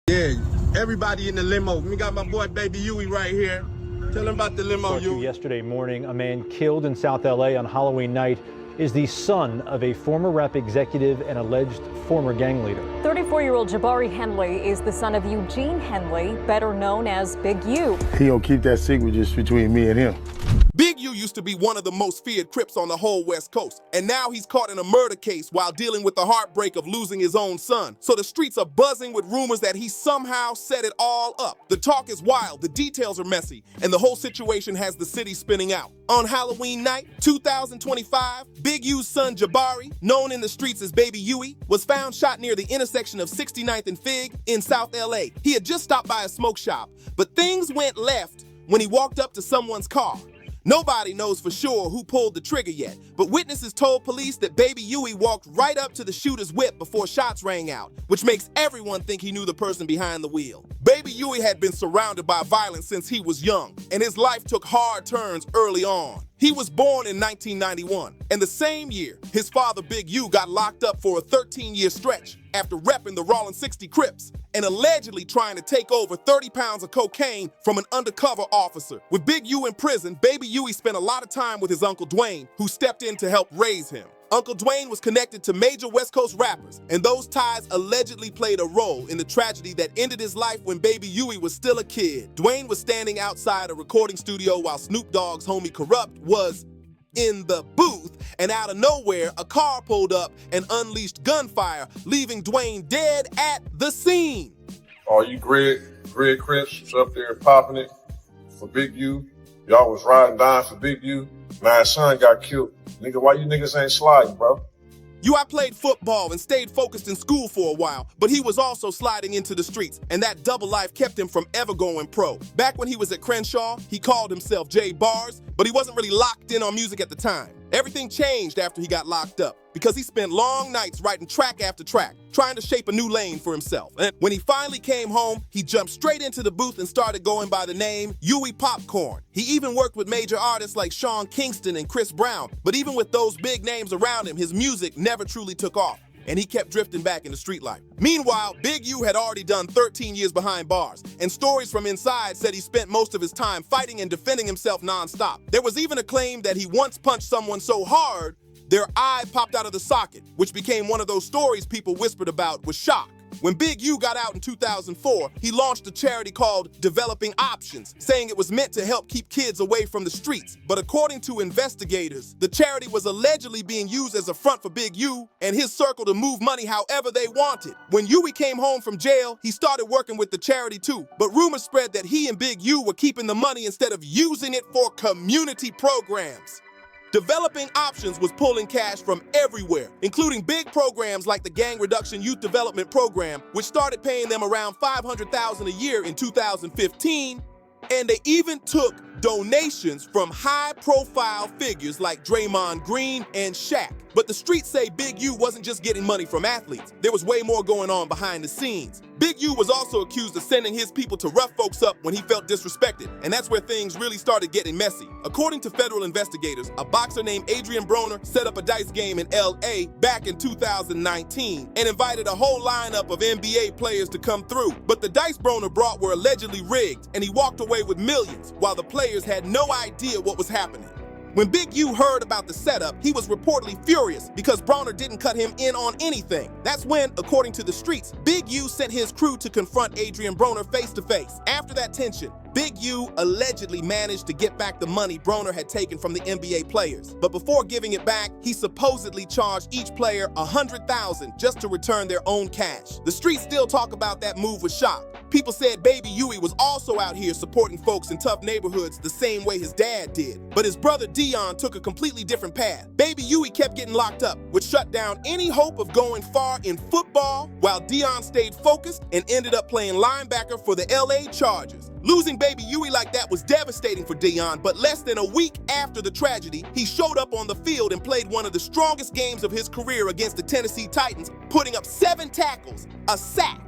Yeah, everybody in the limo. We got my boy Baby Huey right here. Tell him about the limo, Huey. Yesterday morning, a man killed in South LA on Halloween night is the son of a former rap executive and alleged former gang leader. 34-year-old Jabari Henley is the son of Eugene Henley, better known as Big U. He gonna keep that secret just between me and him. Big U used to be one of the most feared Crips on the whole West Coast, and now he's caught in a murder case while dealing with the heartbreak of losing his own son. So the streets are buzzing with rumors that he somehow set it all up. The talk is wild, the details are messy, and the whole situation has the city spinning out. On Halloween night, 2025, Big U's son Jabari, known in the streets as Baby Huey, was found shot near the intersection of 69th and Fig in South LA. He had just stopped by a smoke shop, but things went left when he walked up to someone's car. Nobody knows for sure who pulled the trigger yet, but witnesses told police that Baby Huey walked right up to the shooter's whip before shots rang out, which makes everyone think he knew the person behind the wheel. Baby Huey had been surrounded by violence since he was young, and his life took hard turns early on. He was born in 1991, and the same year, his father Big U got locked up for a 13-year stretch after repping the Rollin' 60 Crips and allegedly trying to take over 30 pounds of cocaine from an undercover officer. With Big U in prison, Baby Huey spent a lot of time with his Uncle Dwayne, who stepped in to help raise him. Uncle Dwayne was connected to major West Coast rappers, and those ties allegedly played a role in the tragedy that ended his life when Baby Huey was still a kid. Dwayne was standing outside a recording studio while Snoop Dogg's homie Corrupt was in the booth, and out of nowhere, a car pulled up and unleashed gunfire, leaving Dwayne dead at the scene. All you Greg Crips was up there popping it for Big U. Y'all was riding down for Big U. Now his son got killed. Nigga, why you niggas ain't sliding, bro? UI played football and stayed focused in school for a while, but he was also sliding into the streets, and that double life kept him from ever going pro. Back when he was at Crenshaw, he called himself J Bars, but he wasn't really locked in on music at the time. Everything changed after he got locked up, because he spent long nights writing track after track, trying to shape a new lane for himself. And when he finally came home, he jumped straight into the booth and started going by the name Huey Popcorn. He even worked with major artists like Sean Kingston and Chris Brown, but even with those big names around him, his music never truly took off, and he kept drifting back into street life. Meanwhile, Big U had already done 13 years behind bars, and stories from inside said he spent most of his time fighting and defending himself nonstop. There was even a claim that he once punched someone so hard, their eye popped out of the socket, which became one of those stories people whispered about with shock. When Big U got out in 2004, he launched a charity called Developing Options, saying it was meant to help keep kids away from the streets. But according to investigators, the charity was allegedly being used as a front for Big U and his circle to move money however they wanted. When Huey came home from jail, he started working with the charity too. But rumors spread that he and Big U were keeping the money instead of using it for community programs. Developing Options was pulling cash from everywhere, including big programs like the Gang Reduction Youth Development Program, which started paying them around $500,000 a year in 2015, and they even took donations from high-profile figures like Draymond Green and Shaq. But the streets say Big U wasn't just getting money from athletes. There was way more going on behind the scenes. Big U was also accused of sending his people to rough folks up when he felt disrespected, and that's where things really started getting messy. According to federal investigators, a boxer named Adrian Broner set up a dice game in LA back in 2019 and invited a whole lineup of NBA players to come through. But the dice Broner brought were allegedly rigged, and he walked away with millions, while the players had no idea what was happening. When Big U heard about the setup, he was reportedly furious because Bronner didn't cut him in on anything. That's when, according to the streets, Big U sent his crew to confront Adrian Broner face to face. After that tension, Big U allegedly managed to get back the money Broner had taken from the NBA players. But before giving it back, he supposedly charged each player $100,000 just to return their own cash. The streets still talk about that move with shock. People said Baby Huey was also out here supporting folks in tough neighborhoods the same way his dad did. But his brother Dion took a completely different path. Baby Huey kept getting locked up, which shut down any hope of going far in football, while Dion stayed focused and ended up playing linebacker for the LA Chargers. Losing Baby Huey like that was devastating for Dion, but less than a week after the tragedy, he showed up on the field and played one of the strongest games of his career against the Tennessee Titans, putting up 7 tackles, a sack,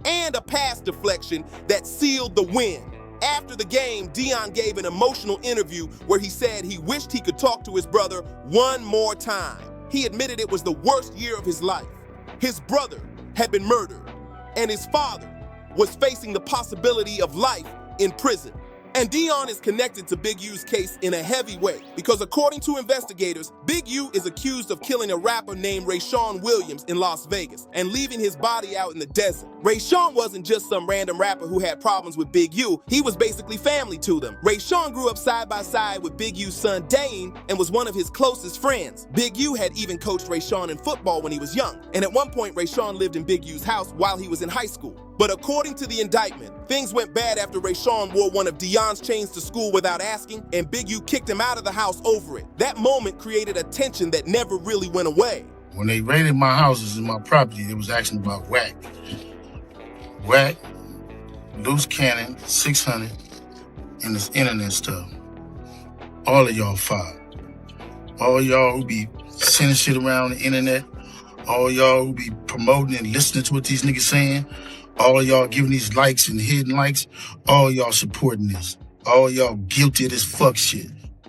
and a pass deflection that sealed the win. After the game, Dion gave an emotional interview where he said he wished he could talk to his brother one more time. He admitted it was the worst year of his life. His brother had been murdered, and his father was facing the possibility of life in prison. And Dion is connected to Big U's case in a heavy way because according to investigators, Big U is accused of killing a rapper named Rayshawn Williams in Las Vegas and leaving his body out in the desert. Rayshawn wasn't just some random rapper who had problems with Big U, he was basically family to them. Rayshawn grew up side by side with Big U's son Dane and was one of his closest friends. Big U had even coached Rayshawn in football when he was young, and at one point Rayshawn lived in Big U's house while he was in high school. But according to the indictment, things went bad after Rayshawn wore one of Dion's chains to school without asking, and Big U kicked him out of the house over it. That moment created a tension that never really went away. When they raided my houses and my property, they was asking about whack. Whack, loose cannon, 600, and this internet stuff. All of y'all fired. All y'all who be sending shit around the internet, all y'all who be promoting and listening to what these niggas saying, all y'all giving these likes and hidden likes, all y'all supporting this. All y'all guilty of this fuck shit.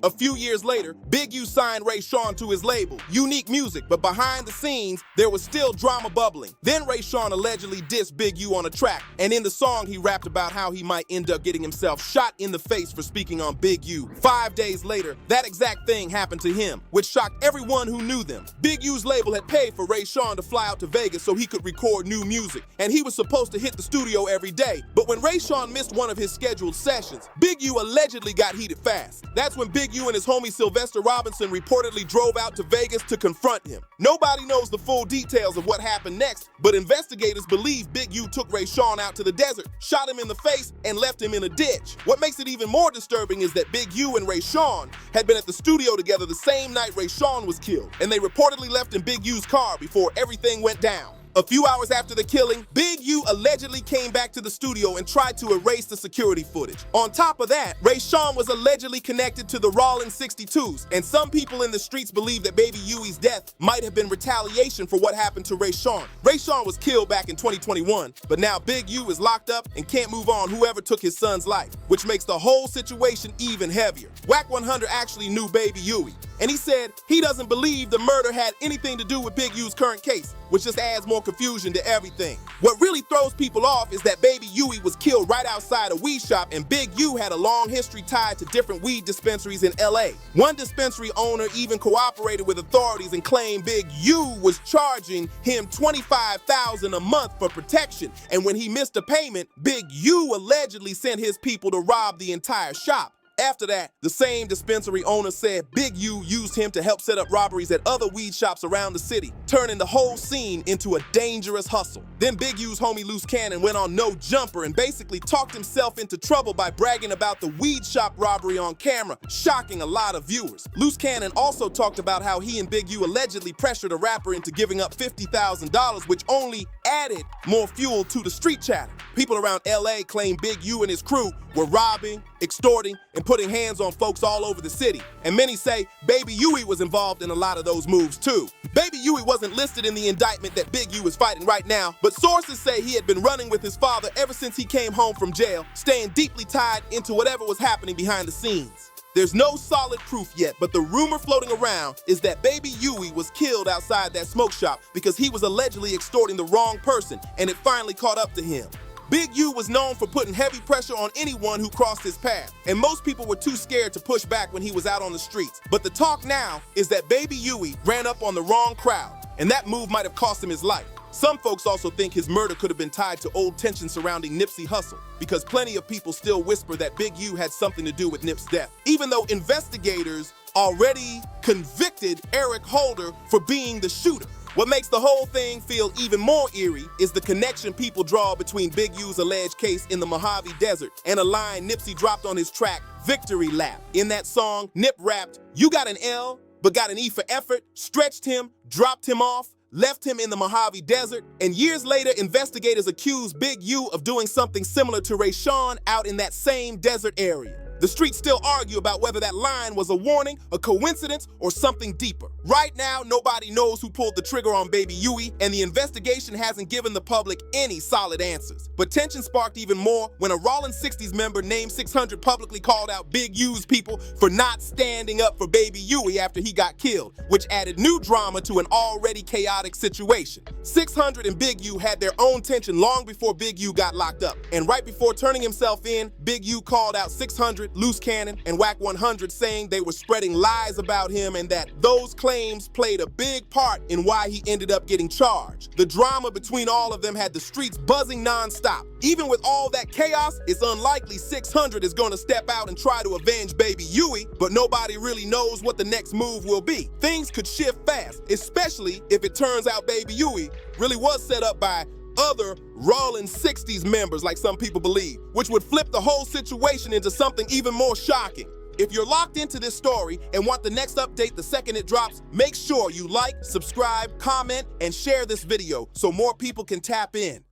A few years later, Big U signed Rayshawn to his label, Unique Music, but behind the scenes, there was still drama bubbling. Then Rayshawn allegedly dissed Big U on a track, and in the song, he rapped about how he might end up getting himself shot in the face for speaking on Big U. 5 days later, that exact thing happened to him, which shocked everyone who knew them. Big U's label had paid for Rayshawn to fly out to Vegas so he could record new music, and he was supposed to hit the studio every day. But when Rayshawn missed one of his scheduled sessions, Big U allegedly got heated fast. That's when Big U and his homie Sylvester Robinson reportedly drove out to Vegas to confront him. Nobody knows the full details of what happened next, but investigators believe Big U took Rayshawn out to the desert, shot him in the face, and left him in a ditch. What makes it even more disturbing is that Big U and Rayshawn had been at the studio together the same night Rayshawn was killed, and they reportedly left in Big U's car before everything went down. A few hours after the killing, Big U allegedly came back to the studio and tried to erase the security footage. On top of that, Rayshawn was allegedly connected to the Rawlins 62s, and some people in the streets believe that Baby Huey's death might have been retaliation for what happened to Rayshawn. Rayshawn was killed back in 2021, but now Big U is locked up and can't move on whoever took his son's life, which makes the whole situation even heavier. Wack 100 actually knew Baby Huey, and he said he doesn't believe the murder had anything to do with Big U's current case, which just adds more confusion to everything. What really throws people off is that Baby Huey was killed right outside a weed shop, and Big U had a long history tied to different weed dispensaries in LA. One dispensary owner even cooperated with authorities and claimed Big U was charging him $25,000 a month for protection, and when he missed a payment, Big U allegedly sent his people to rob the entire shop. After that, the same dispensary owner said Big U used him to help set up robberies at other weed shops around the city, turning the whole scene into a dangerous hustle. Then Big U's homie Loose Cannon went on No Jumper and basically talked himself into trouble by bragging about the weed shop robbery on camera, shocking a lot of viewers. Loose Cannon also talked about how he and Big U allegedly pressured a rapper into giving up $50,000, which only added more fuel to the street chatter. People around LA claim Big U and his crew were robbing, extorting, and putting hands on folks all over the city. And many say Baby Huey was involved in a lot of those moves too. Baby Huey wasn't listed in the indictment that Big U is fighting right now, but sources say he had been running with his father ever since he came home from jail, staying deeply tied into whatever was happening behind the scenes. There's no solid proof yet, but the rumor floating around is that Baby Huey was killed outside that smoke shop because he was allegedly extorting the wrong person, and it finally caught up to him. Big U was known for putting heavy pressure on anyone who crossed his path, and most people were too scared to push back when he was out on the streets. But the talk now is that Baby Huey ran up on the wrong crowd, and that move might have cost him his life. Some folks also think his murder could have been tied to old tension surrounding Nipsey Hussle, because plenty of people still whisper that Big U had something to do with Nip's death, even though investigators already convicted Eric Holder for being the shooter. What makes the whole thing feel even more eerie is the connection people draw between Big U's alleged case in the Mojave Desert and a line Nipsey dropped on his track, Victory Lap. In that song, Nip rapped, "You got an L, but got an E for effort, stretched him, dropped him off, left him in the Mojave Desert," and years later, investigators accused Big U of doing something similar to Rayshawn out in that same desert area. The streets still argue about whether that line was a warning, a coincidence, or something deeper. Right now, nobody knows who pulled the trigger on Baby Huey, and the investigation hasn't given the public any solid answers. But tension sparked even more when a Rollins 60s member named 600 publicly called out Big U's people for not standing up for Baby Huey after he got killed, which added new drama to an already chaotic situation. 600 and Big U had their own tension long before Big U got locked up, and right before turning himself in, Big U called out 600, Loose Cannon, and Whack 100, saying they were spreading lies about him and that those claims played a big part in why he ended up getting charged. The drama between all of them had the streets buzzing non-stop. Even with all that chaos, it's unlikely 600 is going to step out and try to avenge Baby Huey, but nobody really knows what the next move will be. Things could shift fast, especially if it turns out Baby Huey really was set up by other Rollins 60s members like some people believe, which would flip the whole situation into something even more shocking. If you're locked into this story and want the next update the second it drops, make sure you like, subscribe, comment, and share this video so more people can tap in.